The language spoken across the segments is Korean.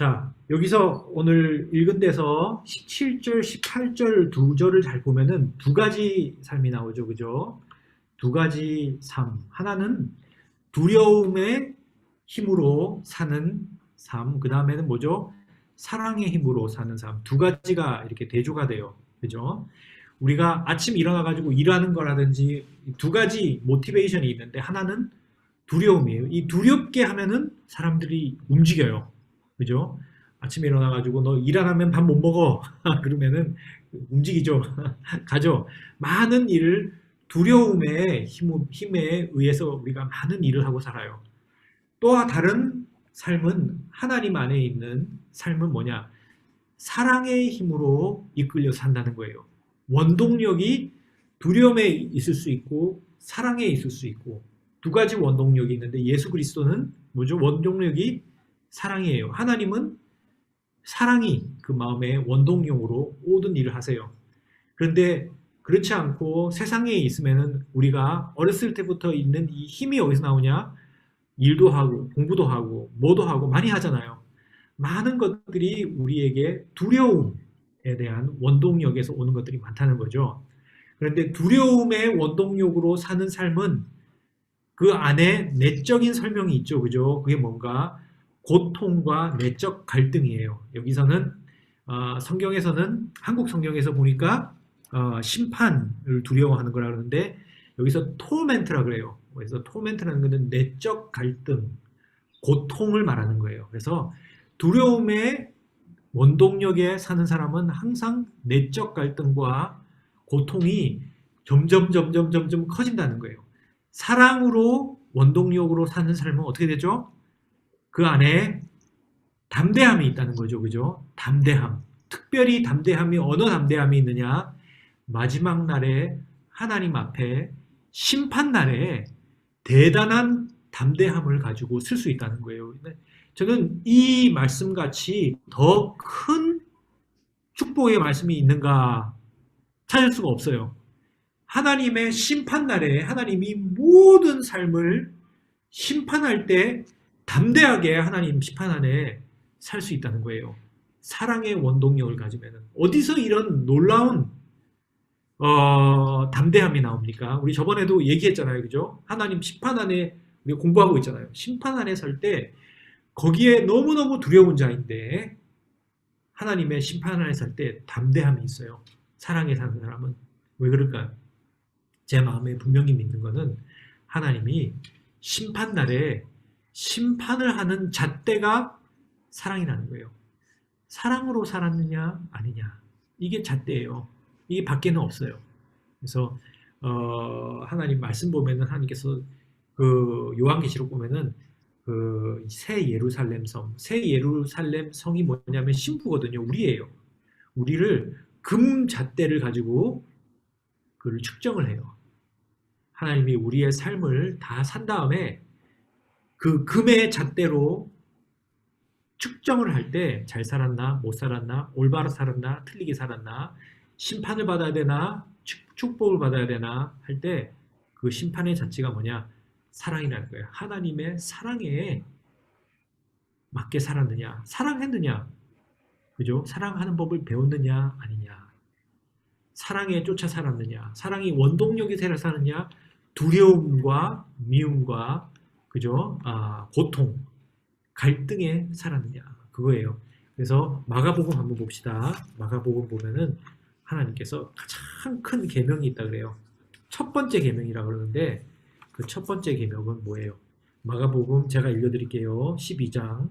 자, 여기서 오늘 읽은 데서 17절, 18절 두 절을 잘 보면은 두 가지 삶이 나오죠. 그죠? 두 가지 삶. 하나는 두려움의 힘으로 사는 삶. 그 다음에는 뭐죠? 사랑의 힘으로 사는 삶. 두 가지가 이렇게 대조가 돼요. 그죠? 우리가 아침 일어나가지고 일하는 거라든지 두 가지 모티베이션이 있는데 하나는 두려움이에요. 이 두렵게 하면은 사람들이 움직여요. 그죠? 아침에 일어나가지고 너 일 안 하면 밥 못 먹어. 그러면은 움직이죠. 가죠. 많은 일을 두려움의 힘에 의해서 우리가 많은 일을 하고 살아요. 또 다른 삶은 하나님 안에 있는 삶은 뭐냐? 사랑의 힘으로 이끌려 산다는 거예요. 원동력이 두려움에 있을 수 있고 사랑에 있을 수 있고 두 가지 원동력이 있는데 예수 그리스도는 뭐죠? 원동력이 사랑이에요. 하나님은 사랑이 그 마음의 원동력으로 모든 일을 하세요. 그런데 그렇지 않고 세상에 있으면은 우리가 어렸을 때부터 있는 이 힘이 어디서 나오냐? 일도 하고 공부도 하고 뭐도 하고 많이 하잖아요. 많은 것들이 우리에게 두려움에 대한 원동력에서 오는 것들이 많다는 거죠. 그런데 두려움의 원동력으로 사는 삶은 그 안에 내적인 설명이 있죠. 그죠? 그게 뭔가 고통과 내적 갈등이에요. 여기서는 성경에서는 한국 성경에서 보니까 심판을 두려워하는 거라 그러는데 여기서 토멘트라 그래요. 그래서 토멘트라는 것은 내적 갈등, 고통을 말하는 거예요. 그래서 두려움의 원동력에 사는 사람은 항상 내적 갈등과 고통이 점점 커진다는 거예요. 사랑으로 원동력으로 사는 삶은 어떻게 되죠? 그 안에 담대함이 있다는 거죠. 그죠? 담대함. 특별히 담대함이 어느 담대함이 있느냐? 마지막 날에 하나님 앞에 심판 날에 대단한 담대함을 가지고 쓸 수 있다는 거예요. 저는 이 말씀같이 더 큰 축복의 말씀이 있는가 찾을 수가 없어요. 하나님의 심판날에 하나님이 모든 삶을 심판할 때 담대하게 하나님 심판 안에 살 수 있다는 거예요. 사랑의 원동력을 가지면 어디서 이런 놀라운 담대함이 나옵니까? 우리 저번에도 얘기했잖아요. 그죠? 하나님 심판 안에 우리가 공부하고 있잖아요. 심판 안에 설 때 거기에 너무너무 두려운 자인데 하나님의 심판 안에 설 때 담대함이 있어요. 사랑에 사는 사람은. 왜 그럴까요? 제 마음에 분명히 믿는 거는 하나님이 심판날에 심판을 하는 잣대가 사랑이라는 거예요. 사랑으로 살았느냐 아니냐 이게 잣대예요. 이게 밖에는 없어요. 그래서 하나님 말씀 보면은 하나님께서 그 요한계시록 보면은 그 새 예루살렘 성, 새 예루살렘 성이 뭐냐면 신부거든요. 우리예요. 우리를 금 잣대를 가지고 그를 측정을 해요. 하나님이 우리의 삶을 다 산 다음에 그 금의 잣대로 측정을 할 때 잘 살았나 못 살았나 올바로 살았나 틀리게 살았나 심판을 받아야 되나 축복을 받아야 되나 할 때 그 심판의 자체가 뭐냐? 사랑이라는 거예요. 하나님의 사랑에 맞게 살았느냐 사랑했느냐 그죠? 사랑하는 법을 배웠느냐 아니냐 사랑에 쫓아 살았느냐 사랑이 원동력이 되어 사느냐 두려움과 미움과 그죠? 고통, 갈등에 살았느냐 그거예요. 그래서 마가복음 한번 봅시다. 마가복음 보면은 하나님께서 가장 큰 계명이 있다 그래요. 첫 번째 계명이라 그러는데 그 첫 번째 계명은 뭐예요? 마가복음 제가 읽어드릴게요. 12장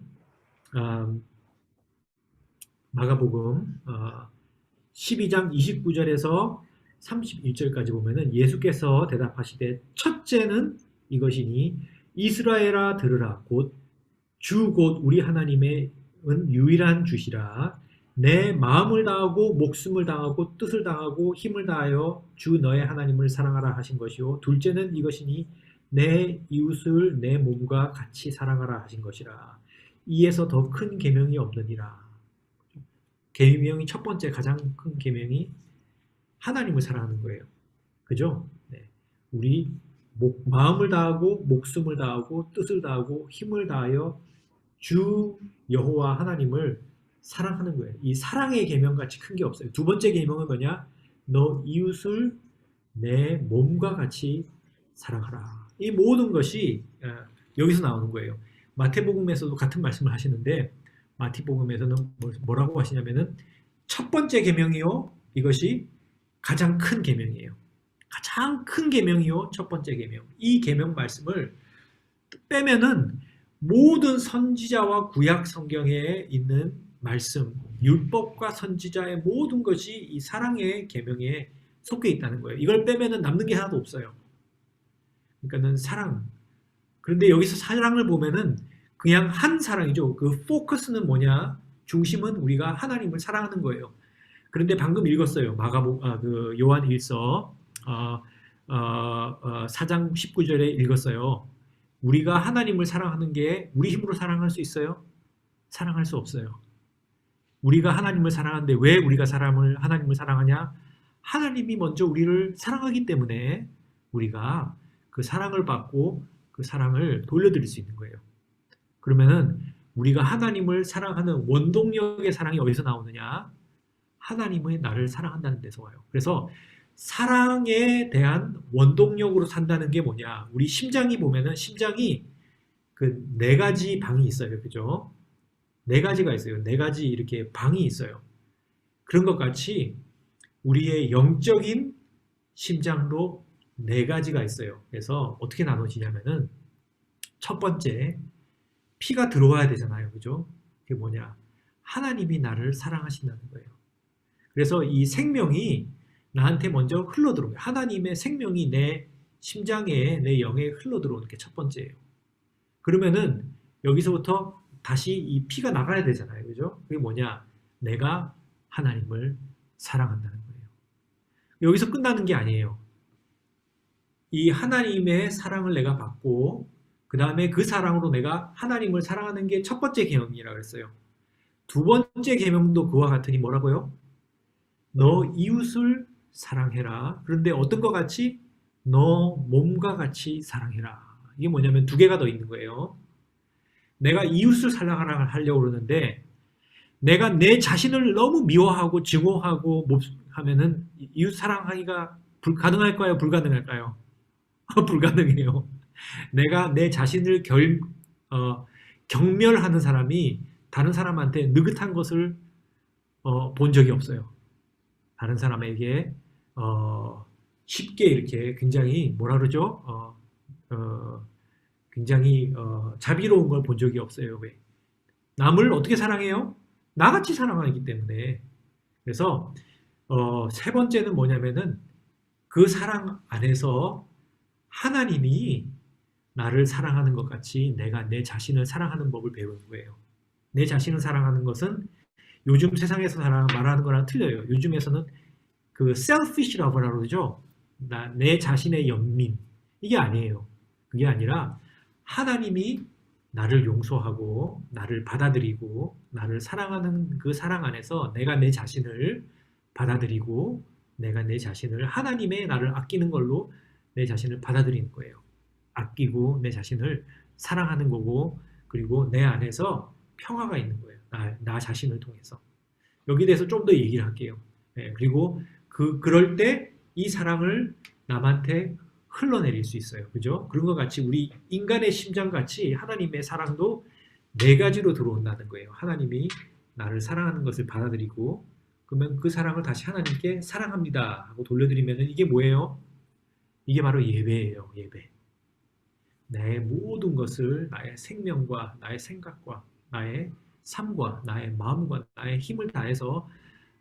마가복음 12장 29절에서 31절까지 보면은 예수께서 대답하시되 첫째는 이것이니 이스라엘아 들으라 곧 주 곧 우리 하나님의 유일한 주시라 내 마음을 다하고 목숨을 다하고 뜻을 다하고 힘을 다하여 주 너의 하나님을 사랑하라 하신 것이요 둘째는 이것이니 내 이웃을 내 몸과 같이 사랑하라 하신 것이라 이에서 더 큰 계명이 없느니라. 계명이 첫 번째 가장 큰 계명이 하나님을 사랑하는 거예요. 그죠? 네. 우리 마음을 다하고 목숨을 다하고 뜻을 다하고 힘을 다하여 주 여호와 하나님을 사랑하는 거예요. 이 사랑의 계명같이 큰 게 없어요. 두 번째 계명은 뭐냐? 너 이웃을 내 몸과 같이 사랑하라. 이 모든 것이 여기서 나오는 거예요. 마태복음에서도 같은 말씀을 하시는데 마태복음에서는 뭐라고 하시냐면은 첫 번째 계명이요. 이것이 가장 큰 계명이에요. 가장 큰 계명이요. 첫 번째 계명. 이 계명 말씀을 빼면은 모든 선지자와 구약 성경에 있는 말씀, 율법과 선지자의 모든 것이 이 사랑의 계명에 속해 있다는 거예요. 이걸 빼면은 남는 게 하나도 없어요. 그러니까는 사랑. 그런데 여기서 사랑을 보면은 그냥 한 사랑이죠. 그 포커스는 뭐냐? 중심은 우리가 하나님을 사랑하는 거예요. 그런데 방금 읽었어요. 그 요한 1서 4장 19절에 읽었어요. 우리가 하나님을 사랑하는 게 우리 힘으로 사랑할 수 있어요? 사랑할 수 없어요. 우리가 하나님을 사랑하는데 왜 우리가 하나님을 사랑하냐? 하나님이 먼저 우리를 사랑하기 때문에 우리가 그 사랑을 받고 그 사랑을 돌려드릴 수 있는 거예요. 그러면은 우리가 하나님을 사랑하는 원동력의 사랑이 어디서 나오느냐? 하나님의 나를 사랑한다는 데서 와요. 그래서 사랑에 대한 원동력으로 산다는 게 뭐냐? 우리 심장이 보면은 심장이 그 네 가지 방이 있어요. 그죠? 네 가지가 있어요. 네 가지 이렇게 방이 있어요. 그런 것 같이 우리의 영적인 심장도 네 가지가 있어요. 그래서 어떻게 나눠지냐면은 첫 번째 피가 들어와야 되잖아요. 그죠? 그게 뭐냐? 하나님이 나를 사랑하신다는 거예요. 그래서 이 생명이 나한테 먼저 흘러들어오고 하나님의 생명이 내 심장에 내 영에 흘러들어오는 게 첫 번째예요. 그러면은 여기서부터 다시 이 피가 나가야 되잖아요. 그죠? 그게 뭐냐? 내가 하나님을 사랑한다는 거예요. 여기서 끝나는 게 아니에요. 이 하나님의 사랑을 내가 받고 그 다음에 그 사랑으로 내가 하나님을 사랑하는 게 첫 번째 계명이라고 했어요. 두 번째 계명도 그와 같으니 뭐라고요? 너 이웃을 사랑해라. 그런데 어떤 것 같이? 너 몸과 같이 사랑해라. 이게 뭐냐면 두 개가 더 있는 거예요. 내가 이웃을 사랑하려고 그러는데 내가 내 자신을 너무 미워하고 증오하고 하면은 이웃 사랑하기가 가능할까요? 불가능할까요? 불가능해요. 내가 내 자신을 경멸하는 사람이 다른 사람한테 느긋한 것을 본 적이 없어요. 다른 사람에게 쉽게 이렇게 굉장히 뭐라 그러죠? 굉장히 자비로운 걸 본 적이 없어요. 왜? 남을 어떻게 사랑해요? 나같이 사랑하기 때문에. 그래서 세 번째는 뭐냐면은 그 사랑 안에서 하나님이 나를 사랑하는 것 같이 내가 내 자신을 사랑하는 법을 배우는 거예요. 내 자신을 사랑하는 것은 요즘 세상에서 말하는 거랑 틀려요. 요즘에서는 그 selfish라고 그러죠. 내 자신의 연민. 이게 아니에요. 그게 아니라 하나님이 나를 용서하고 나를 받아들이고 나를 사랑하는 그 사랑 안에서 내가 내 자신을 받아들이고 내가 내 자신을 하나님의 나를 아끼는 걸로 내 자신을 받아들이는 거예요. 아끼고 내 자신을 사랑하는 거고 그리고 내 안에서 평화가 있는 거예요. 나 자신을 통해서. 여기 대해서 좀 더 얘기를 할게요. 네, 그리고 그럴 때 이 사랑을 남한테 흘러내릴 수 있어요. 그죠? 그런 것 같이 우리 인간의 심장같이 하나님의 사랑도 네 가지로 들어온다는 거예요. 하나님이 나를 사랑하는 것을 받아들이고 그러면 그 사랑을 다시 하나님께 사랑합니다 하고 돌려드리면 이게 뭐예요? 이게 바로 예배예요. 예배. 내 모든 것을 나의 생명과 나의 생각과 나의 삶과 나의 마음과 나의 힘을 다해서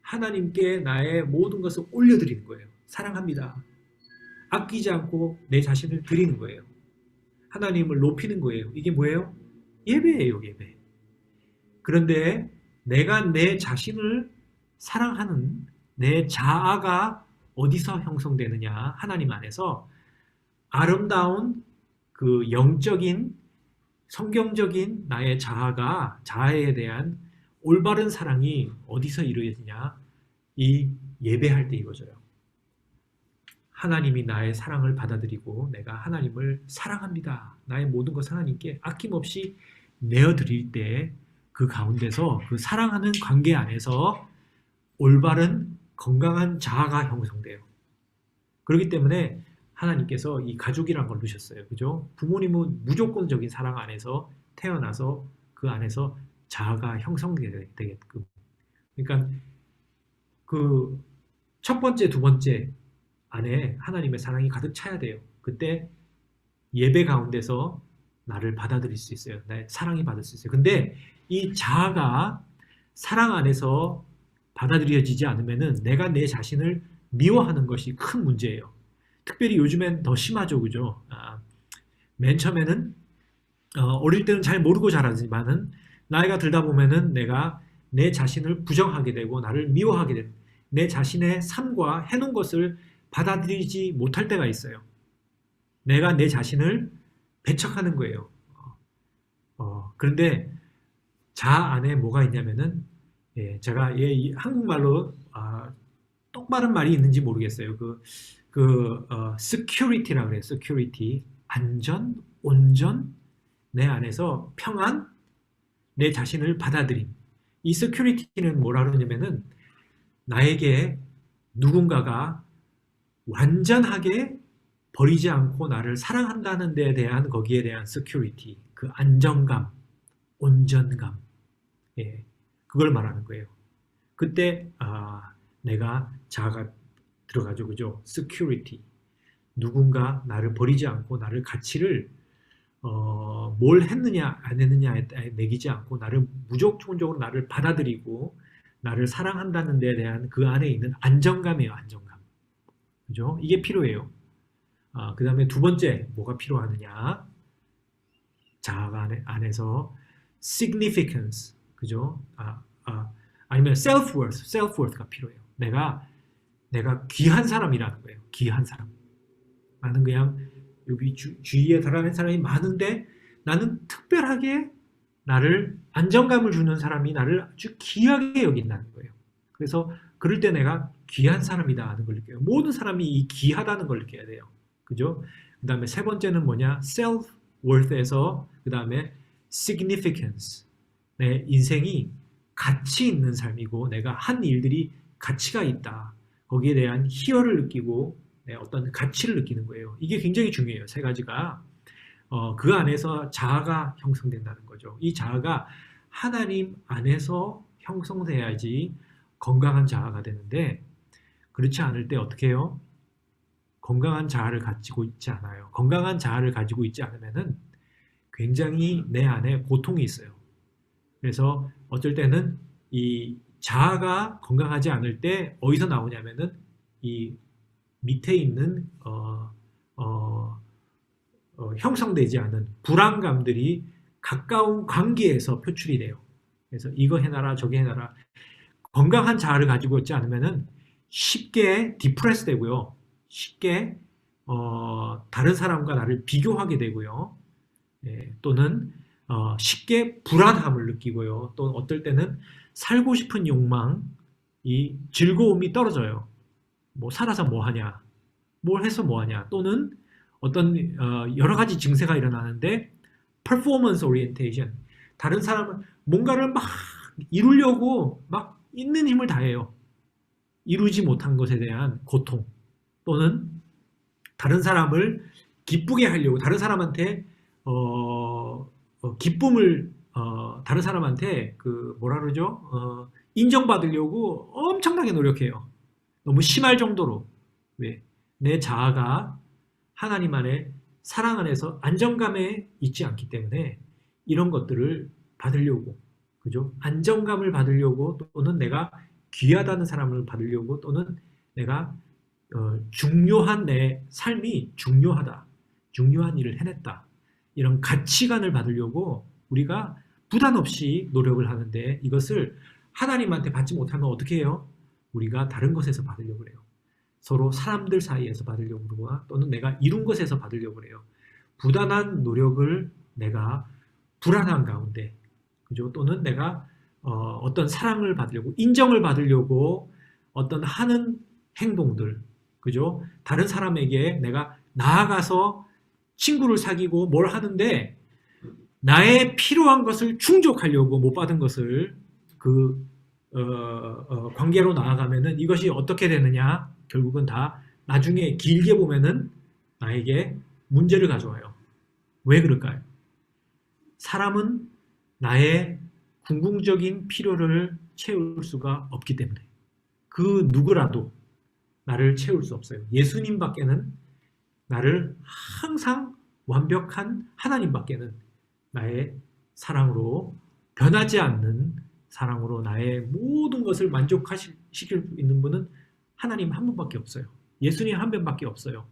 하나님께 나의 모든 것을 올려드리는 거예요. 사랑합니다. 아끼지 않고 내 자신을 드리는 거예요. 하나님을 높이는 거예요. 이게 뭐예요? 예배예요. 예배. 그런데 내가 내 자신을 사랑하는 내 자아가 어디서 형성되느냐? 하나님 안에서 아름다운 그 영적인 성경적인 나의 자아에 대한 올바른 사랑이 어디서 이루어지냐? 이 예배할 때 이루어져요. 하나님이 나의 사랑을 받아들이고 내가 하나님을 사랑합니다. 나의 모든 것을 하나님께 아낌없이 내어드릴 때 그 가운데서 그 사랑하는 관계 안에서 올바른 건강한 자아가 형성돼요. 그렇기 때문에 하나님께서 이 가족이란 걸 두셨어요. 그죠? 부모님은 무조건적인 사랑 안에서 태어나서 그 안에서 자아가 형성되게끔. 그러니까 그 첫 번째, 두 번째 안에 하나님의 사랑이 가득 차야 돼요. 그때 예배 가운데서 나를 받아들일 수 있어요. 나의 사랑이 받을 수 있어요. 근데 이 자아가 사랑 안에서 받아들여지지 않으면은 내가 내 자신을 미워하는 것이 큰 문제예요. 특별히 요즘엔 더 심하죠, 그죠? 맨 처음에는 어릴 때는 잘 모르고 자라지만은 나이가 들다 보면은 내가 내 자신을 부정하게 되고 나를 미워하게 되는 내 자신의 삶과 해놓은 것을 받아들이지 못할 때가 있어요. 내가 내 자신을 배척하는 거예요. 그런데 자아 안에 뭐가 있냐면은 제가 한국말로 똑바른 말이 있는지 모르겠어요. security라고 그래요. security. 안전, 온전, 내 안에서 평안, 내 자신을 받아들임. 이 security는 뭐라 그러냐면은 나에게 누군가가 완전하게 버리지 않고 나를 사랑한다는 데에 대한 거기에 대한 security, 그 안정감, 온전감, 그걸 말하는 거예요. 그때 내가 자아가 들어가죠, 그죠? security, 누군가 나를 버리지 않고 나를 가치를 뭘 했느냐 안 했느냐에 매기지 않고 나를 무조건적으로 나를 받아들이고 나를 사랑한다는 데에 대한 그 안에 있는 안정감이에요, 안정감. 그죠? 이게 필요해요. 그 다음에 두 번째 뭐가 필요하느냐? 자아가 안에서 significance, 그죠? 아니면 self-worth가 필요해요. 내가 귀한 사람이라는 거예요. 귀한 사람. 나는 그냥 여기 주위에 다른 사람이 많은데 나는 특별하게 나를 안정감을 주는 사람이 나를 아주 귀하게 여긴다는 거예요. 그래서 그럴 때 내가 귀한 사람이다 하는 걸 느껴요. 모든 사람이 이 귀하다는 걸 느껴야 돼요. 그죠? 그 다음에 세 번째는 뭐냐? self-worth에서 그 다음에 significance. 내 인생이 가치 있는 삶이고 내가 한 일들이 가치가 있다. 거기에 대한 희열을 느끼고 어떤 가치를 느끼는 거예요. 이게 굉장히 중요해요. 세 가지가. 그 안에서 자아가 형성된다는 거죠. 이 자아가 하나님 안에서 형성돼야지 건강한 자아가 되는데 그렇지 않을 때 어떻게 해요? 건강한 자아를 가지고 있지 않아요. 건강한 자아를 가지고 있지 않으면은 굉장히 내 안에 고통이 있어요. 그래서 어쩔 때는 이 자아가 건강하지 않을 때 어디서 나오냐면은 이 밑에 있는 형성되지 않은 불안감들이 가까운 관계에서 표출이 돼요. 그래서 이거 해놔라 저거 해놔라. 건강한 자아를 가지고 있지 않으면은 쉽게 디프레스 되고요. 쉽게 다른 사람과 나를 비교하게 되고요. 또는 쉽게 불안함을 느끼고요. 또 어떨 때는 살고 싶은 욕망, 이 즐거움이 떨어져요. 뭐 살아서 뭐 하냐, 뭘 해서 뭐 하냐, 또는 어떤 여러 가지 증세가 일어나는데 performance orientation, 다른 사람은 뭔가를 막 이루려고 막 있는 힘을 다해요. 이루지 못한 것에 대한 고통, 또는 다른 사람을 기쁘게 하려고 다른 사람한테 기쁨을 다른 사람한테 그 뭐라 그러죠? 인정받으려고 엄청나게 노력해요. 너무 심할 정도로. 왜? 내 자아가 하나님 안에 사랑 안에서 안정감에 있지 않기 때문에 이런 것들을 받으려고, 그죠? 안정감을 받으려고, 또는 내가 귀하다는 사람을 받으려고, 또는 내가 중요한 내 삶이 중요하다, 중요한 일을 해냈다, 이런 가치관을 받으려고 우리가 부담 없이 노력을 하는데 이것을 하나님한테 받지 못하면 어떻게 해요? 우리가 다른 것에서 받으려고 그래요. 서로 사람들 사이에서 받으려고 그러거나 또는 내가 이룬 것에서 받으려고 그래요. 부단한 노력을 내가 불안한 가운데, 그죠? 또는 내가 어떤 사랑을 받으려고, 인정을 받으려고 어떤 하는 행동들, 그죠? 다른 사람에게 내가 나아가서 친구를 사귀고 뭘 하는데 나의 필요한 것을 충족하려고 못 받은 것을 그 관계로 나아가면은 이것이 어떻게 되느냐? 결국은 다 나중에 길게 보면은 나에게 문제를 가져와요. 왜 그럴까요? 사람은 나의 궁극적인 필요를 채울 수가 없기 때문에 그 누구라도 나를 채울 수 없어요. 예수님밖에는 나를 항상 완벽한 하나님밖에는 나의 사랑으로 변하지 않는 사랑으로 나의 모든 것을 만족시킬 수 있는 분은 하나님 한 분밖에 없어요. 예수님 한 분밖에 없어요.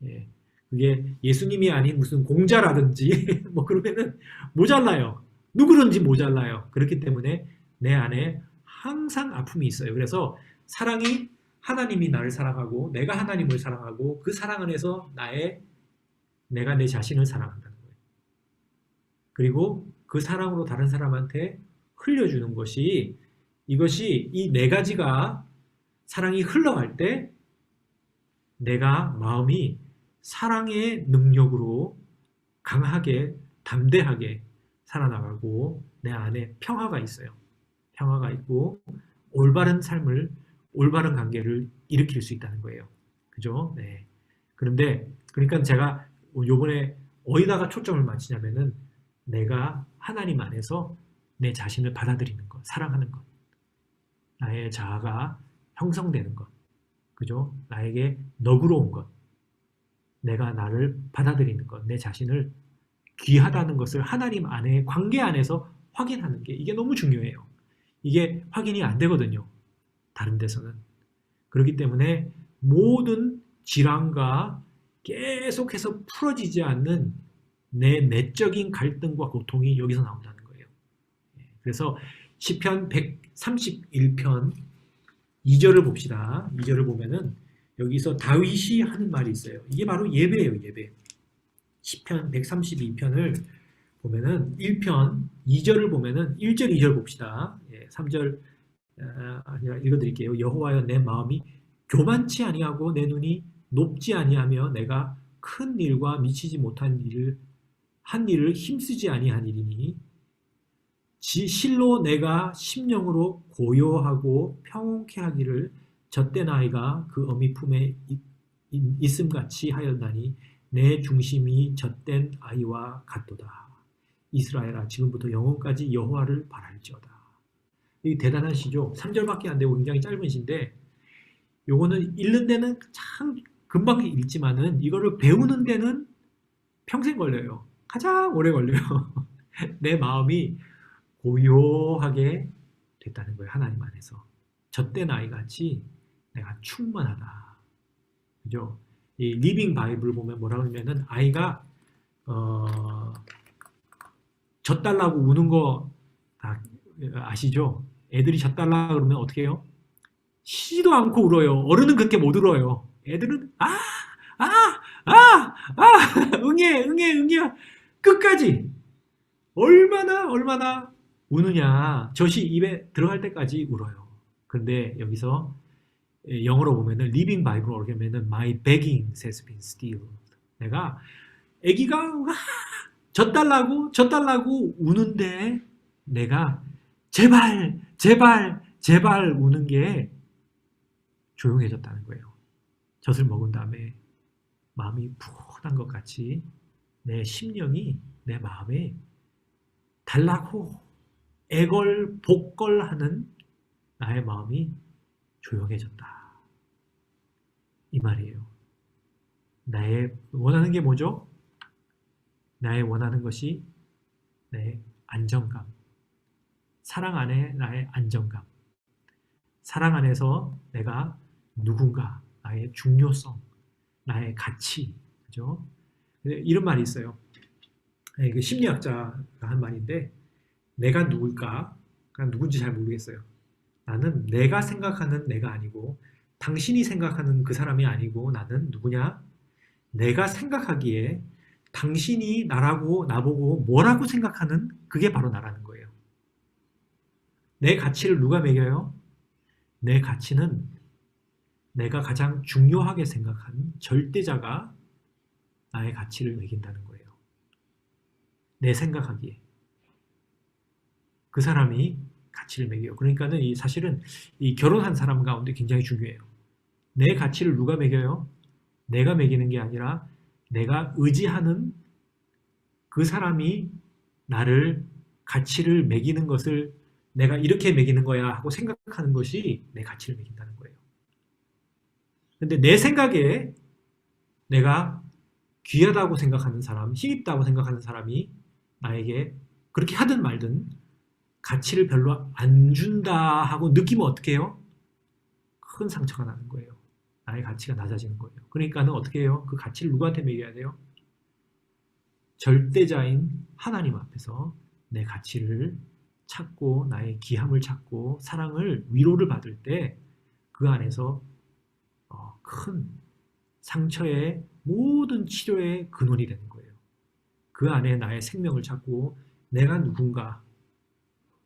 예. 그게 예수님이 아닌 무슨 공자라든지 뭐 그러면은 모자라요. 누구든지 모자라요. 그렇기 때문에 내 안에 항상 아픔이 있어요. 그래서 사랑이 하나님이 나를 사랑하고 내가 하나님을 사랑하고 그 사랑 안에서 내가 내 자신을 사랑한다는 거예요. 그리고 그 사랑으로 다른 사람한테 흘려주는 것이 이것이 이 네 가지가 사랑이 흘러갈 때 내가 마음이 사랑의 능력으로 강하게 담대하게 살아나가고 내 안에 평화가 있어요. 평화가 있고 올바른 삶을 올바른 관계를 일으킬 수 있다는 거예요. 그죠? 네. 그런데 그러니까 제가 요번에 어디다가 초점을 맞추냐면은 내가 하나님 안에서 내 자신을 받아들이는 것, 사랑하는 것, 나의 자아가 형성되는 것, 그죠? 나에게 너그러운 것, 내가 나를 받아들이는 것, 내 자신을 귀하다는 것을 하나님 안에 관계 안에서 확인하는 게 이게 너무 중요해요. 이게 확인이 안 되거든요. 다른 데서는. 그렇기 때문에 모든 질환과 계속해서 풀어지지 않는 내 내적인 갈등과 고통이 여기서 나온다는 거예요. 그래서 시편 131편 2절을 봅시다. 2절을 보면은 여기서 다윗이 하는 말이 있어요. 이게 바로 예배예요, 예배. 시편 132편을 보면은 1편 2절을 보면은 1절 2절 봅시다. 3절 읽어드릴게요. 여호와여 내 마음이 교만치 아니하고 내 눈이 높지 아니하며 내가 큰 일과 미치지 못한 한 일을 힘쓰지 아니하니니 실로 내가 심령으로 고요하고 평온케 하기를 젖된 아이가 그 어미 품에 있음같이 하였나니 내 중심이 젖된 아이와 같도다. 이스라엘아 지금부터 영원까지 여호와를 바랄지어다. 이 대단한 시죠. 3절밖에 안 되고 굉장히 짧은 시인데 요거는 읽는 데는 참 금방 읽지만은 이거를 배우는 데는 평생 걸려요. 가장 오래 걸려요. 내 마음이 고요하게 됐다는 거예요. 하나님 안에서. 젖된 아이같이 내가 충만하다. 그죠? 이 리빙 바이블 보면 뭐라고 하면은 아이가 젖달라고 우는 거 아시죠? 애들이 젖달라 그러면 어떻게 해요? 쉬지도 않고 울어요. 어른은 그렇게 못 울어요. 애들은 응애 끝까지 얼마나 우느냐. 젖이 입에 들어갈 때까지 울어요. 그런데 여기서 영어로 보면은 리빙 바이블로 어떻게 하면은 my begging has been stilled. 내가 아기가 젖달라고 우는데 내가 제발 우는 게 조용해졌다는 거예요. 젖을 먹은 다음에 마음이 푸근한 것 같이 내 심령이 내 마음에 달라고 복걸하는 나의 마음이 조용해졌다. 이 말이에요. 나의 원하는 게 뭐죠? 나의 원하는 것이 내 안정감. 사랑 안에 나의 안정감. 사랑 안에서 내가 누군가, 나의 중요성, 나의 가치. 그죠? 이런 말이 있어요. 그 심리학자가 한 말인데 내가 누굴까? 누군지 잘 모르겠어요. 나는 내가 생각하는 내가 아니고 당신이 생각하는 그 사람이 아니고 나는 누구냐? 내가 생각하기에 당신이 나보고 뭐라고 생각하는 그게 바로 나라는 거예요. 내 가치를 누가 매겨요? 내 가치는 내가 가장 중요하게 생각하는 절대자가 나의 가치를 매긴다는 거예요. 내 생각하기에 그 사람이 가치를 매겨요. 그러니까는 이 사실은 이 결혼한 사람 가운데 굉장히 중요해요. 내 가치를 누가 매겨요? 내가 매기는 게 아니라 내가 의지하는 그 사람이 나를 가치를 매기는 것을 내가 이렇게 매기는 거야 하고 생각하는 것이 내 가치를 매긴다는 거예요. 근데 내 생각에 내가 귀하다고 생각하는 사람, 힘있다고 생각하는 사람이 나에게 그렇게 하든 말든 가치를 별로 안 준다 하고 느끼면 어떻게 해요? 큰 상처가 나는 거예요. 나의 가치가 낮아지는 거예요. 그러니까는 어떻게 해요? 그 가치를 누구한테 매겨야 돼요? 절대자인 하나님 앞에서 내 가치를 찾고 나의 귀함을 찾고 사랑을 위로를 받을 때 그 안에서 큰 상처의 모든 치료의 근원이 되는 거예요. 그 안에 나의 생명을 찾고 내가 누군가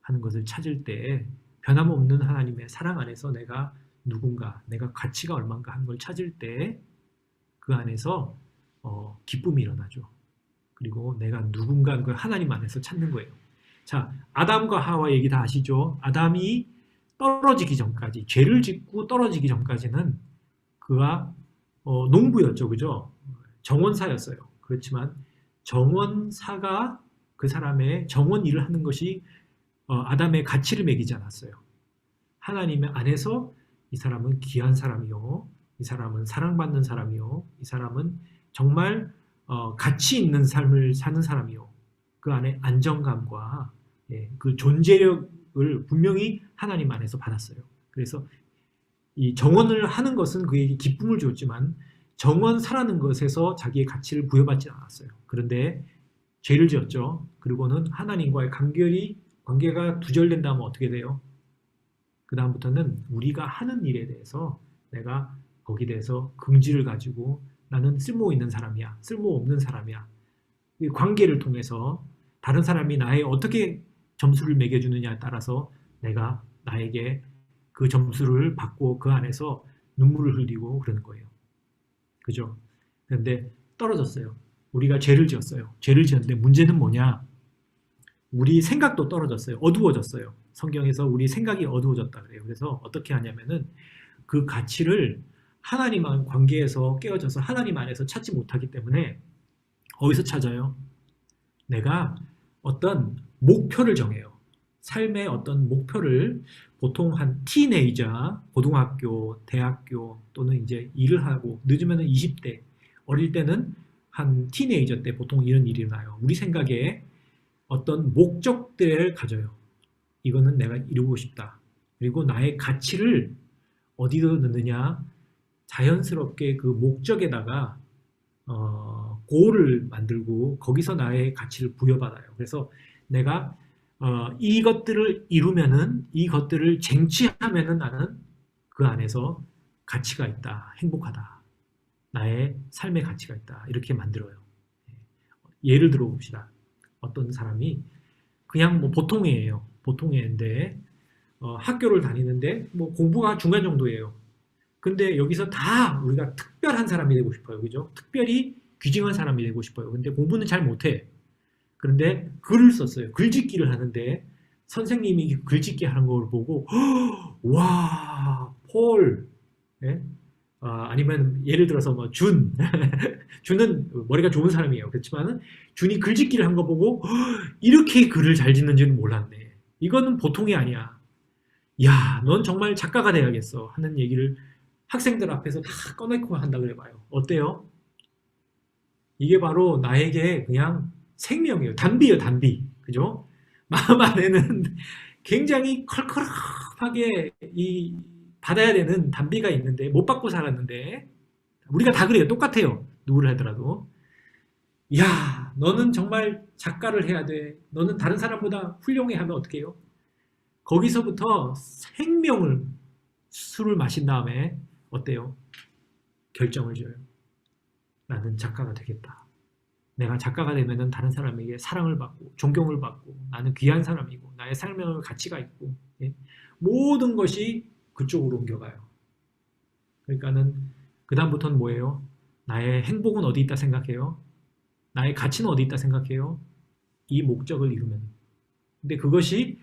하는 것을 찾을 때 변함없는 하나님의 사랑 안에서 내가 누군가, 내가 가치가 얼만가 하는 걸 찾을 때 그 안에서 기쁨이 일어나죠. 그리고 내가 누군가 하는 걸 하나님 안에서 찾는 거예요. 자, 아담과 하와 얘기 다 아시죠? 아담이 떨어지기 전까지, 죄를 짓고 떨어지기 전까지는 그가 농부였죠. 그죠? 정원사였어요. 그렇지만 정원사가 그 사람의 정원 일을 하는 것이 아담의 가치를 매기지 않았어요. 하나님의 안에서 이 사람은 귀한 사람이요. 이 사람은 사랑받는 사람이요. 이 사람은 정말 가치 있는 삶을 사는 사람이요. 그 안에 안정감과 그 존재력을 분명히 하나님 안에서 받았어요. 그래서 이 정원을 하는 것은 그에게 기쁨을 주었지만 정원사라는 것에서 자기의 가치를 부여받지 않았어요. 그런데 죄를 지었죠. 그리고는 하나님과의 관계가 두절된다면 어떻게 돼요? 그 다음부터는 우리가 하는 일에 대해서 내가 거기에 대해서 긍지를 가지고 나는 쓸모 있는 사람이야, 쓸모 없는 사람이야. 이 관계를 통해서 다른 사람이 나에 어떻게 점수를 매겨주느냐에 따라서 내가 나에게 그 점수를 받고 그 안에서 눈물을 흘리고 그러는 거예요. 그죠? 그런데 떨어졌어요. 우리가 죄를 지었어요. 죄를 지었는데 문제는 뭐냐? 우리 생각도 떨어졌어요. 어두워졌어요. 성경에서 우리 생각이 어두워졌다 그래요. 그래서 어떻게 하냐면은 그 가치를 하나님과 관계에서 깨어져서 하나님 안에서 찾지 못하기 때문에 어디서 찾아요? 내가 어떤 목표를 정해요. 삶의 어떤 목표를 보통 한 티네이저, 고등학교, 대학교 또는 이제 일을 하고 늦으면 20대, 어릴 때는 한 티네이저 때 보통 이런 일이 일어나요. 우리 생각에 어떤 목적들을 가져요. 이거는 내가 이루고 싶다. 그리고 나의 가치를 어디다 넣느냐? 자연스럽게 그 목적에다가 고를 만들고 거기서 나의 가치를 부여받아요. 그래서 내가 이것들을 이루면은 이것들을 쟁취하면은 나는 그 안에서 가치가 있다. 행복하다. 나의 삶의 가치가 있다. 이렇게 만들어요. 예를 들어 봅시다. 어떤 사람이 그냥 뭐 보통 애예요. 보통 애인데 학교를 다니는데 뭐 공부가 중간 정도예요. 근데 여기서 다 우리가 특별한 사람이 되고 싶어요. 그죠? 특별히 귀중한 사람이 되고 싶어요. 근데 공부는 잘 못해. 그런데 글을 썼어요. 글짓기를 하는데 선생님이 글짓기 하는 걸 보고 와, 폴. 예? 아니면 예를 들어서 뭐 준. 준은 머리가 좋은 사람이에요. 그렇지만 준이 글짓기를 한 거 보고 이렇게 글을 잘 짓는지는 몰랐네. 이거는 보통이 아니야. 야, 넌 정말 작가가 돼야겠어 하는 얘기를 학생들 앞에서 다 꺼내고 한다 그래봐요. 어때요? 이게 바로 나에게 그냥 생명이에요. 단비예요, 단비. 그죠? 마음 안에는 굉장히 컬컬하게 받아야 되는 단비가 있는데 못 받고 살았는데 우리가 다 그래요. 똑같아요. 누구를 하더라도. 야, 너는 정말 작가를 해야 돼. 너는 다른 사람보다 훌륭해 하면 어떻게 해요? 거기서부터 생명을 술을 마신 다음에 어때요? 결정을 줘요. 나는 작가가 되겠다. 내가 작가가 되면은 다른 사람에게 사랑을 받고 존경을 받고 나는 귀한 사람이고 나의 삶의 가치가 있고 모든 것이 그쪽으로 옮겨가요. 그러니까는 그 다음부터는 뭐예요? 나의 행복은 어디 있다 생각해요? 나의 가치는 어디 있다 생각해요? 이 목적을 이루면. 근데 그것이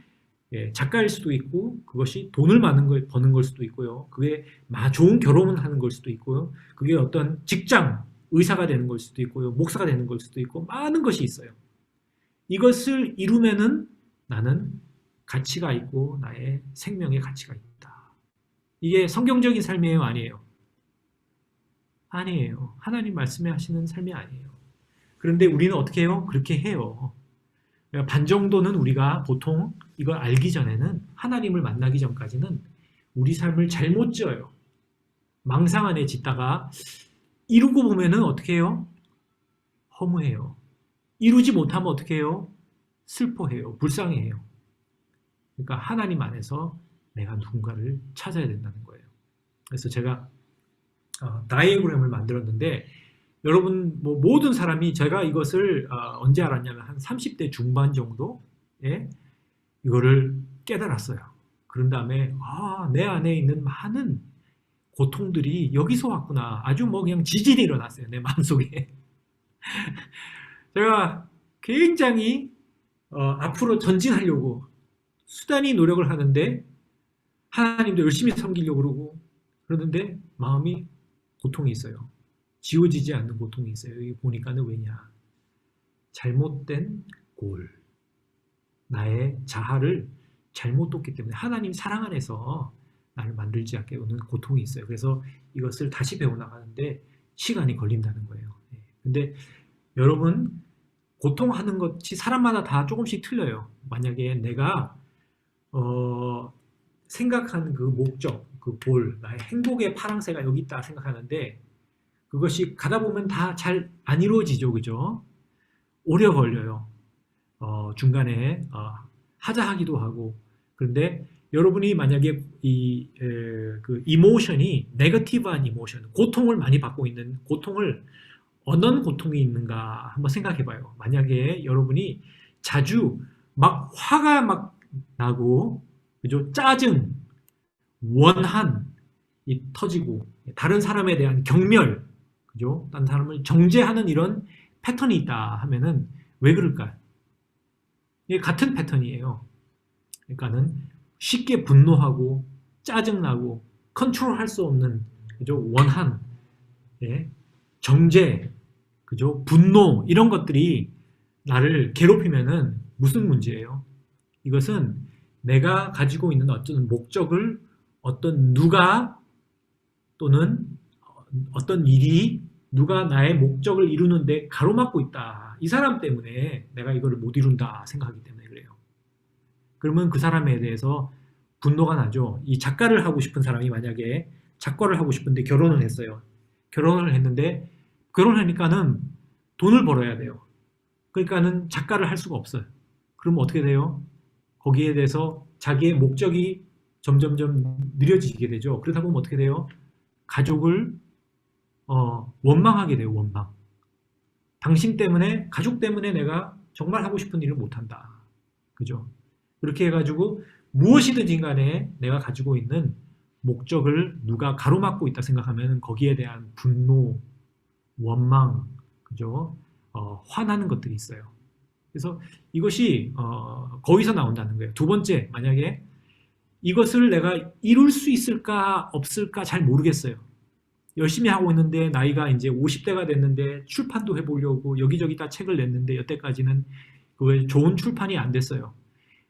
작가일 수도 있고, 그것이 돈을 많은 걸 버는 걸 수도 있고요. 그게 좋은 결혼을 하는 걸 수도 있고요. 그게 어떤 직장, 의사가 되는 걸 수도 있고요. 목사가 되는 걸 수도 있고, 많은 것이 있어요. 이것을 이루면은 나는 가치가 있고, 나의 생명의 가치가 있다. 이게 성경적인 삶이에요, 아니에요? 아니에요. 하나님 말씀에 하시는 삶이 아니에요. 그런데 우리는 어떻게 해요? 그렇게 해요. 반 정도는 우리가 보통 이걸 알기 전에는, 하나님을 만나기 전까지는 우리 삶을 잘못 지어요. 망상 안에 짓다가 이루고 보면은 어떻게 해요? 허무해요. 이루지 못하면 어떻게 해요? 슬퍼해요. 불쌍해요. 그러니까 하나님 안에서 내가 누군가를 찾아야 된다는 거예요. 그래서 제가 다이어그램을 만들었는데, 여러분 모든 사람이, 제가 이것을 언제 알았냐면 한 30대 중반 정도에 이거를 깨달았어요. 그런 다음에 내 안에 있는 많은 고통들이 여기서 왔구나. 아주 그냥 지진이 일어났어요, 내 마음속에. 제가 굉장히 앞으로 전진하려고 수단이 노력을 하는데, 하나님도 열심히 섬기려고 그러고 그러는데 마음이 고통이 있어요. 지워지지 않는 고통이 있어요. 여기 보니까는 왜냐? 잘못된 골. 나의 자아를 잘못 뒀기 때문에 하나님 사랑 안에서 나를 만들지 않게 오는 고통이 있어요. 그래서 이것을 다시 배워나가는데 시간이 걸린다는 거예요. 근데 여러분, 고통하는 것이 사람마다 다 조금씩 틀려요. 만약에 내가 생각하는 그 목적, 그 골, 나의 행복의 파랑새가 여기 있다 생각하는데, 그것이 가다 보면 다 잘 안 이루어지죠. 그죠? 오래 걸려요. 중간에 하자하기도 하고. 그런데 여러분이 만약에 그 이모션이 네거티브한 이모션, 고통을 많이 받고 있는, 고통을 어떤 고통이 있는가 한번 생각해 봐요. 만약에 여러분이 자주 막 화가 막 나고, 그죠? 짜증, 원한 이 터지고, 다른 사람에 대한 경멸, 그죠? 다른 사람을 정죄하는 이런 패턴이 있다 하면은 왜 그럴까요? 이게 같은 패턴이에요. 그러니까는 쉽게 분노하고 짜증나고 컨트롤할 수 없는, 그죠? 원한, 정죄, 그죠? 분노, 이런 것들이 나를 괴롭히면은 무슨 문제예요? 이것은 내가 가지고 있는 어떤 목적을 어떤 누가 또는 어떤 일이 누가 나의 목적을 이루는데 가로막고 있다. 이 사람 때문에 내가 이거를 못 이룬다 생각하기 때문에 그래요. 그러면 그 사람에 대해서 분노가 나죠. 이 작가를 하고 싶은 사람이 만약에 작가를 하고 싶은데 결혼을 했어요. 결혼을 했는데, 결혼하니까는 돈을 벌어야 돼요. 그러니까는 작가를 할 수가 없어요. 그러면 어떻게 돼요? 거기에 대해서 자기의 목적이 점점점 느려지게 되죠. 그러다 보면 어떻게 돼요? 가족을 원망하게 돼요. 원망. 당신 때문에, 가족 때문에 내가 정말 하고 싶은 일을 못한다. 그죠? 그렇게 해가지고 무엇이든지 간에 내가 가지고 있는 목적을 누가 가로막고 있다 생각하면 거기에 대한 분노, 원망, 그죠? 화나는 것들이 있어요. 그래서 이것이 거기서 나온다는 거예요. 두 번째, 만약에 이것을 내가 이룰 수 있을까 없을까 잘 모르겠어요. 열심히 하고 있는데 나이가 이제 50대가 됐는데 출판도 해보려고 여기저기 다 책을 냈는데 여태까지는 그 좋은 출판이 안 됐어요.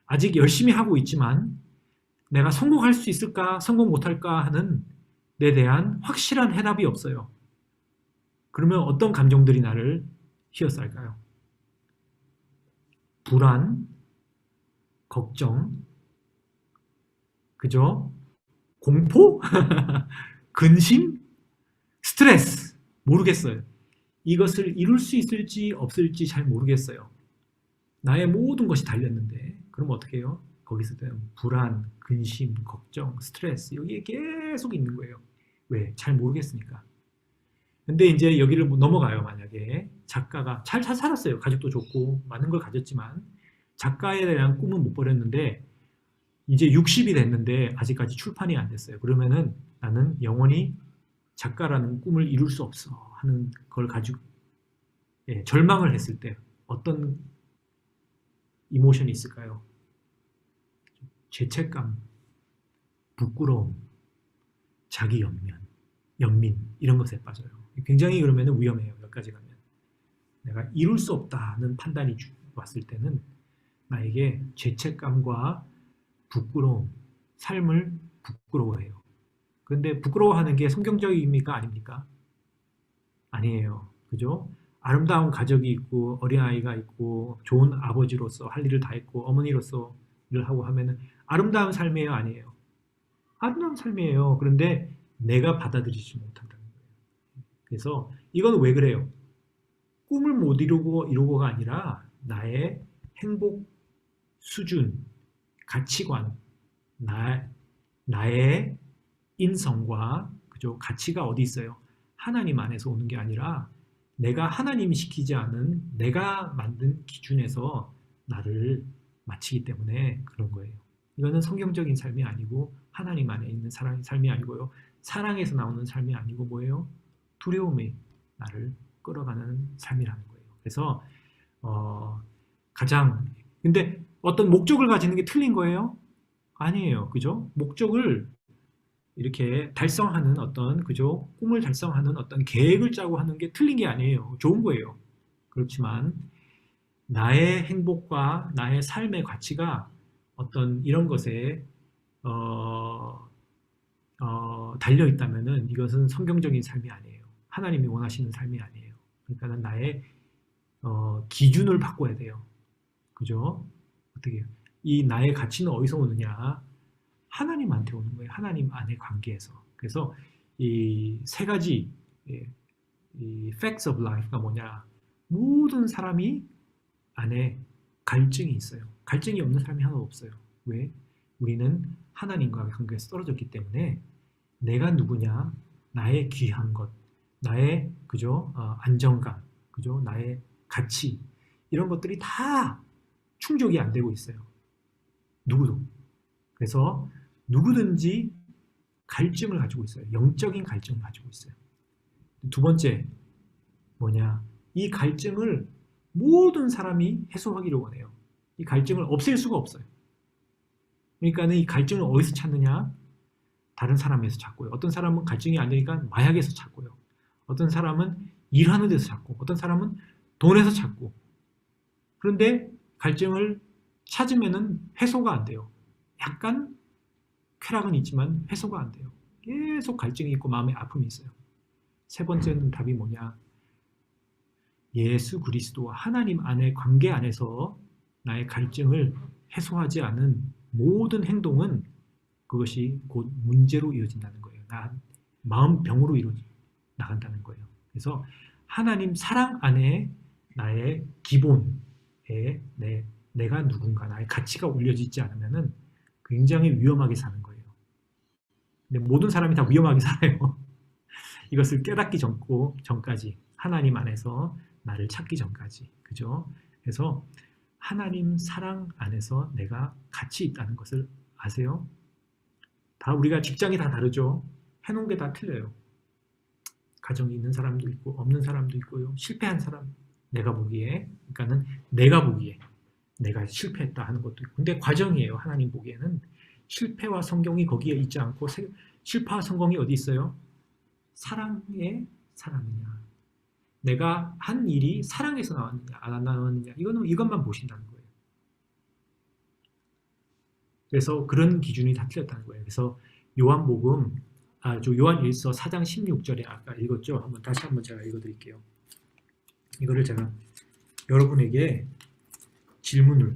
아직 열심히 하고 있지만 내가 성공할 수 있을까 성공 못할까 하는 데 대한 확실한 해답이 없어요. 그러면 어떤 감정들이 나를 휘어쌀까요? 불안, 걱정, 그죠? 공포? 근심? 스트레스? 모르겠어요. 이것을 이룰 수 있을지 없을지 잘 모르겠어요. 나의 모든 것이 달렸는데, 그럼 어떻게 해요? 거기서 불안, 근심, 걱정, 스트레스, 여기에 계속 있는 거예요. 왜? 잘 모르겠으니까. 근데 이제 여기를 넘어가요. 만약에 작가가 잘 살았어요. 가족도 좋고 많은 걸 가졌지만 작가에 대한 꿈은 못 버렸는데 이제 60이 됐는데 아직까지 출판이 안 됐어요. 그러면은 나는 영원히 작가라는 꿈을 이룰 수 없어 하는 걸 가지고 절망을 했을 때 어떤 이모션이 있을까요? 죄책감, 부끄러움, 자기 연민 이런 것에 빠져요. 굉장히 그러면 위험해요. 여기까지 가면. 내가 이룰 수 없다는 판단이 왔을 때는 나에게 죄책감과 부끄러움, 삶을 부끄러워해요. 그런데 부끄러워하는 게 성경적입니까? 아닙니까? 아니에요. 그죠? 아름다운 가족이 있고 어린아이가 있고 좋은 아버지로서 할 일을 다 했고 어머니로서 일을 하고 하면은 아름다운 삶이에요? 아니에요? 아름다운 삶이에요. 그런데 내가 받아들이지 못한다는 거예요. 그래서 이건 왜 그래요? 꿈을 못 이루고가 아니라 나의 행복 수준, 가치관, 나의 인성과 그죠? 가치가 어디 있어요? 하나님 안에서 오는 게 아니라 내가 하나님이 시키지 않은 내가 만든 기준에서 나를 마치기 때문에 그런 거예요. 이거는 성경적인 삶이 아니고 하나님 안에 있는 삶이 아니고요. 사랑에서 나오는 삶이 아니고 뭐예요? 두려움이 나를 끌어가는 삶이라는 거예요. 그래서 가장 근데 어떤 목적을 가지는 게 틀린 거예요? 아니에요. 그죠? 목적을 이렇게 달성하는 어떤 그죠? 꿈을 달성하는 어떤 계획을 짜고 하는 게 틀린 게 아니에요. 좋은 거예요. 그렇지만 나의 행복과 나의 삶의 가치가 어떤 이런 것에 달려 있다면은 이것은 성경적인 삶이 아니에요. 하나님이 원하시는 삶이 아니에요. 그러니까는 나의 기준을 바꿔야 돼요. 그죠? 어떻게 해요? 이 나의 가치는 어디서 오느냐? 하나님한테 오는 거예요. 하나님 안의 관계에서. 그래서 이 세 가지 이 facts of life가 뭐냐? 모든 사람이 안에 갈증이 있어요. 갈증이 없는 사람이 하나도 없어요. 왜? 우리는 하나님과 관계에서 떨어졌기 때문에 내가 누구냐? 나의 귀한 것, 나의 그죠? 안정감, 그죠? 나의 가치 이런 것들이 다 충족이 안 되고 있어요. 누구도. 그래서 누구든지 갈증을 가지고 있어요. 영적인 갈증을 가지고 있어요. 두 번째 뭐냐? 이 갈증을 모든 사람이 해소하기를 원해요. 이 갈증을 없앨 수가 없어요. 그러니까는 이 갈증을 어디서 찾느냐? 다른 사람에서 찾고요. 어떤 사람은 갈증이 안 되니까 마약에서 찾고요. 어떤 사람은 일하는 데서 찾고, 어떤 사람은 돈에서 찾고. 그런데 갈증을 찾으면은 해소가 안 돼요. 약간 쾌락은 있지만 해소가 안 돼요. 계속 갈증이 있고 마음에 아픔이 있어요. 세 번째는 답이 뭐냐? 예수 그리스도와 하나님 안의 관계 안에서 나의 갈증을 해소하지 않은 모든 행동은 그것이 곧 문제로 이어진다는 거예요. 마음병으로 나간다는 거예요. 그래서 하나님 사랑 안에 나의 기본에 내가 누군가, 나의 가치가 올려지지 않으면 굉장히 위험하게 사는 거예요. 근데 모든 사람이 다 위험하게 살아요. 이것을 깨닫기 전까지 하나님 안에서 나를 찾기 전까지. 그죠? 그래서 하나님 사랑 안에서 내가 가치 있다는 것을 아세요? 다 우리가 직장이 다 다르죠? 해놓은 게 다 틀려요. 가정이 있는 사람도 있고 없는 사람도 있고요. 실패한 사람 내가 보기에 그러니까는 내가 보기에 내가 실패했다 하는 것도 있고 근데 과정이에요. 하나님 보기에는 실패와 성공이 거기에 있지 않고 실패와 성공이 어디 있어요? 사랑에 살았느냐 내가 한 일이 사랑에서 나왔느냐 안 나왔느냐 이것만 보신다는 거예요. 그래서 그런 기준이 다 틀렸다는 거예요. 그래서 요한복음 요한일서 4장 16절에 아까 읽었죠. 다시 한번 제가 읽어드릴게요. 이거를 제가 여러분에게 질문을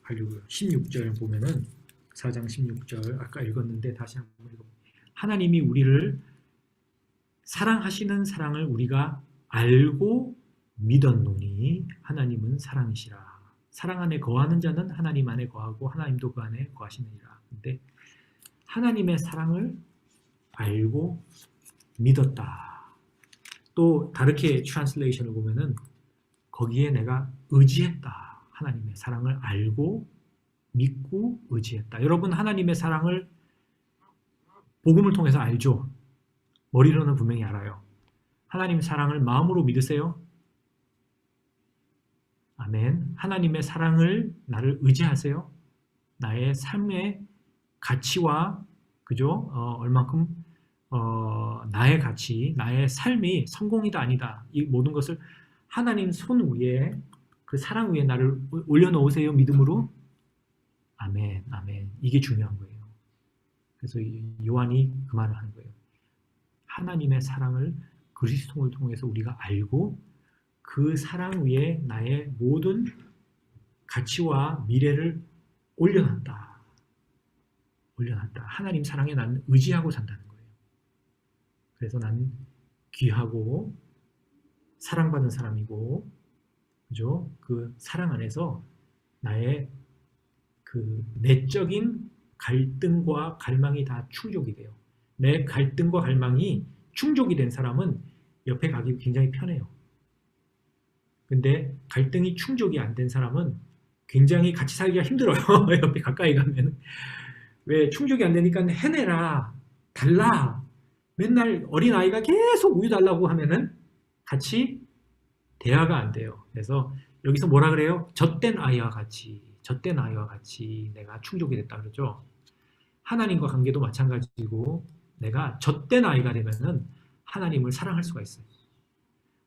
하려고요. 16절 보면은 4장 16절 아까 읽었는데 다시 한번 읽어볼게요. 하나님이 우리를 사랑하시는 사랑을 우리가 알고 믿었노니 하나님은 사랑이시라. 사랑 안에 거하는 자는 하나님 안에 거하고 하나님도 그 안에 거하시느니라. 근데 하나님의 사랑을 알고 믿었다. 또 다르게 트랜슬레이션을 보면은 거기에 내가 의지했다. 하나님의 사랑을 알고 믿고 의지했다. 여러분 하나님의 사랑을 복음을 통해서 알죠? 머리로는 분명히 알아요. 하나님의 사랑을 마음으로 믿으세요? 아멘. 하나님의 사랑을 나를 의지하세요. 나의 삶의 가치와 그죠? 얼만큼 나의 가치, 나의 삶이 성공이다 아니다. 이 모든 것을 하나님 손 위에 그 사랑 위에 나를 올려놓으세요. 믿음으로. 아멘, 아멘. 이게 중요한 거예요. 그래서 요한이 그 말을 하는 거예요. 하나님의 사랑을 그리스도를 통해서 우리가 알고 그 사랑 위에 나의 모든 가치와 미래를 올려놨다. 올려놨다. 하나님 사랑에 나는 의지하고 산다는 거예요. 그래서 나는 귀하고 사랑받는 사람이고, 그죠? 그 사랑 안에서 나의 그 내적인 갈등과 갈망이 다 충족이 돼요. 내 갈등과 갈망이 충족이 된 사람은 옆에 가기 굉장히 편해요. 근데 갈등이 충족이 안 된 사람은 굉장히 같이 살기가 힘들어요. 옆에 가까이 가면. 왜 충족이 안 되니까 해내라, 달라. 맨날 어린아이가 계속 우유 달라고 하면은 같이 대화가 안 돼요. 그래서 여기서 뭐라 그래요? 젖된 아이와 같이, 젖된 아이와 같이 내가 충족이 됐다 그러죠. 하나님과 관계도 마찬가지고 내가 젖된 아이가 되면은 하나님을 사랑할 수가 있어요.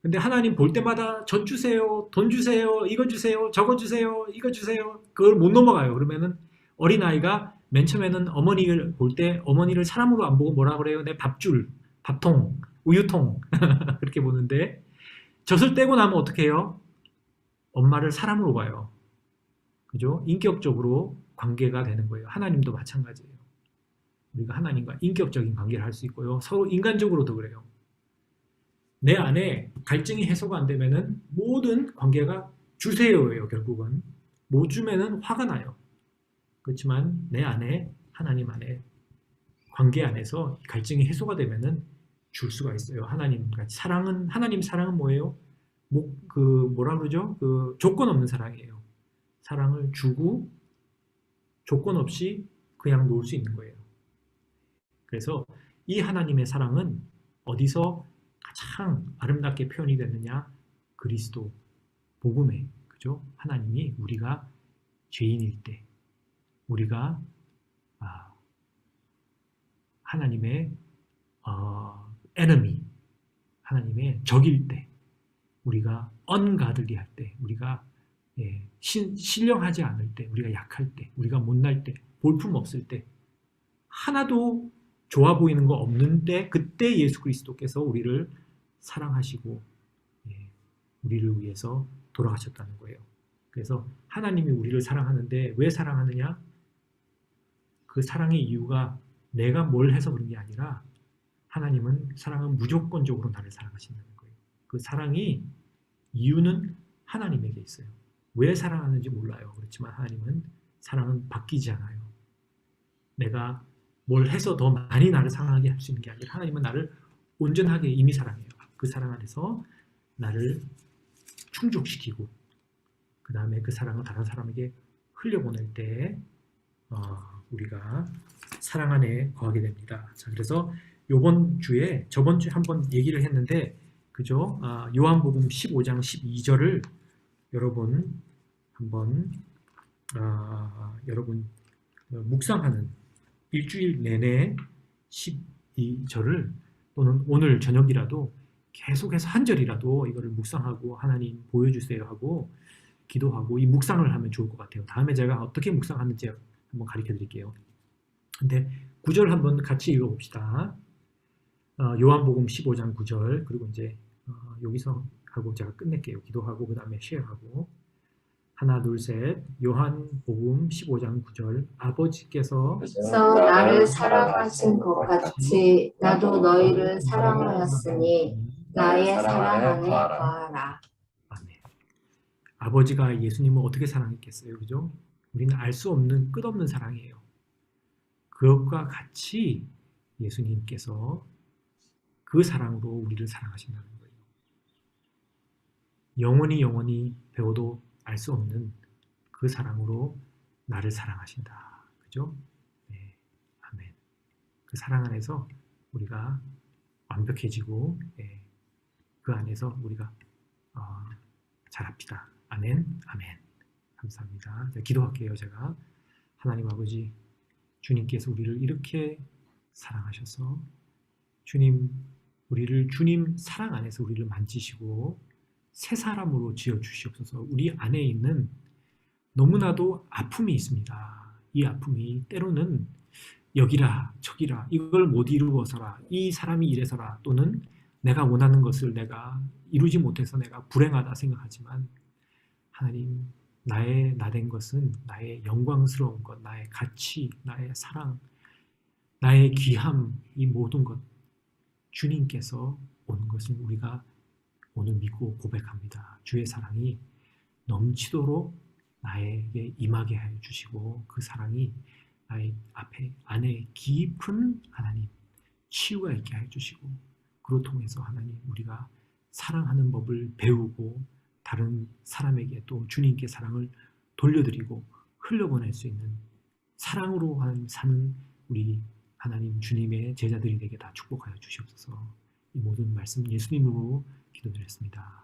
근데 하나님 볼 때마다 젖 주세요, 돈 주세요, 이거 주세요, 저거 주세요, 이거 주세요. 그걸 못 넘어가요. 그러면은 어린아이가 맨 처음에는 어머니를 볼 때 어머니를 사람으로 안 보고 뭐라 그래요? 내 밥줄, 밥통, 우유통 그렇게 보는데 젖을 떼고 나면 어떻게 해요? 엄마를 사람으로 봐요. 그죠? 인격적으로 관계가 되는 거예요. 하나님도 마찬가지예요. 우리가 하나님과 인격적인 관계를 할 수 있고요. 서로 인간적으로도 그래요. 내 안에 갈증이 해소가 안 되면은 모든 관계가 주세요예요, 결국은. 못 주면은 화가 나요. 그렇지만 내 안에, 하나님 안에, 관계 안에서 갈증이 해소가 되면은 줄 수가 있어요. 하나님 같이. 하나님 사랑은 뭐예요? 뭐라 그러죠? 그 조건 없는 사랑이에요. 사랑을 주고 조건 없이 그냥 놓을 수 있는 거예요. 그래서 이 하나님의 사랑은 어디서 가장 아름답게 표현이 됐느냐? 그리스도, 복음에, 그죠? 하나님이 우리가 죄인일 때, 우리가 하나님의 enemy, 하나님의 적일 때, 우리가 ungodly 할 때, 우리가 신령하지 않을 때, 우리가 약할 때, 우리가 못날 때, 볼품 없을 때, 하나도 좋아 보이는 거 없는데 그때 예수 그리스도께서 우리를 사랑하시고 우리를 위해서 돌아가셨다는 거예요. 그래서 하나님이 우리를 사랑하는데 왜 사랑하느냐? 그 사랑의 이유가 내가 뭘 해서 그런 게 아니라 하나님은 사랑은 무조건적으로 나를 사랑하신다는 거예요. 그 사랑이 이유는 하나님에게 있어요. 왜 사랑하는지 몰라요. 그렇지만 하나님은 사랑은 바뀌지 않아요. 내가 뭘 해서 더 많이 나를 사랑하게 할 수 있는 게 아니라 하나님은 나를 온전하게 이미 사랑해요. 그 사랑 안에서 나를 충족시키고 그 다음에 그 사랑을 다른 사람에게 흘려보낼 때 우리가 사랑 안에 거하게 됩니다. 자, 그래서 저번 주에 한번 얘기를 했는데 그죠? 요한복음 15장 12절을 여러분 한번 여러분 묵상하는 일주일 내내 12절을 또는 오늘 저녁이라도 계속해서 한 절이라도 이거를 묵상하고 하나님 보여주세요 하고 기도하고 이 묵상을 하면 좋을 것 같아요. 다음에 제가 어떻게 묵상하는지 한번 가르쳐 드릴게요. 근데 9절 한번 같이 읽어봅시다. 요한복음 15장 9절 그리고 이제 여기서 하고 제가 끝낼게요. 기도하고 그 다음에 쉐어하고 하나 둘 셋 요한복음 15장 9절 아버지께서 나를 사랑하신 것 같이 나도 너희를 사랑하였으니 나의 사랑 안에 거하라. 아멘. 아버지가 예수님을 어떻게 사랑했겠어요? 그죠? 우리는 알 수 없는 끝없는 사랑이에요. 그것과 같이 예수님께서 그 사랑으로 우리를 사랑하신다는 거예요. 영원히 배워도 알 수 없는 그 사랑으로 나를 사랑하신다. 그죠? 네. 아멘. 그 사랑 안에서 우리가 완벽해지고 그 안에서 우리가 자랍시다. 아멘, 아멘. 감사합니다. 기도할게요. 제가 하나님 아버지, 주님께서 우리를 이렇게 사랑하셔서 주님, 우리를 주님 사랑 안에서 우리를 만지시고 새 사람으로 지어 주시옵소서. 우리 안에 있는 너무나도 아픔이 있습니다. 이 아픔이 때로는 여기라 저기라 이걸 못 이루어서라 이 사람이 이래서라 또는 내가 원하는 것을 내가 이루지 못해서 내가 불행하다 생각하지만 하나님, 나의 나된 것은 나의 영광스러운 것, 나의 가치, 나의 사랑, 나의 귀함, 이 모든 것 주님께서 오는 것을 우리가 오늘 믿고 고백합니다. 주의 사랑이 넘치도록 나에게 임하게 하여 주시고 그 사랑이 나의 앞에 안에 깊은 하나님 치유가 있게 하여 주시고 그로 통해서 하나님 우리가 사랑하는 법을 배우고 다른 사람에게 또 주님께 사랑을 돌려드리고 흘려보낼 수 있는 사랑으로 사는 우리 하나님 주님의 제자들이 되게 다 축복하여 주시옵소서. 이 모든 말씀 예수님으로 기도드렸습니다.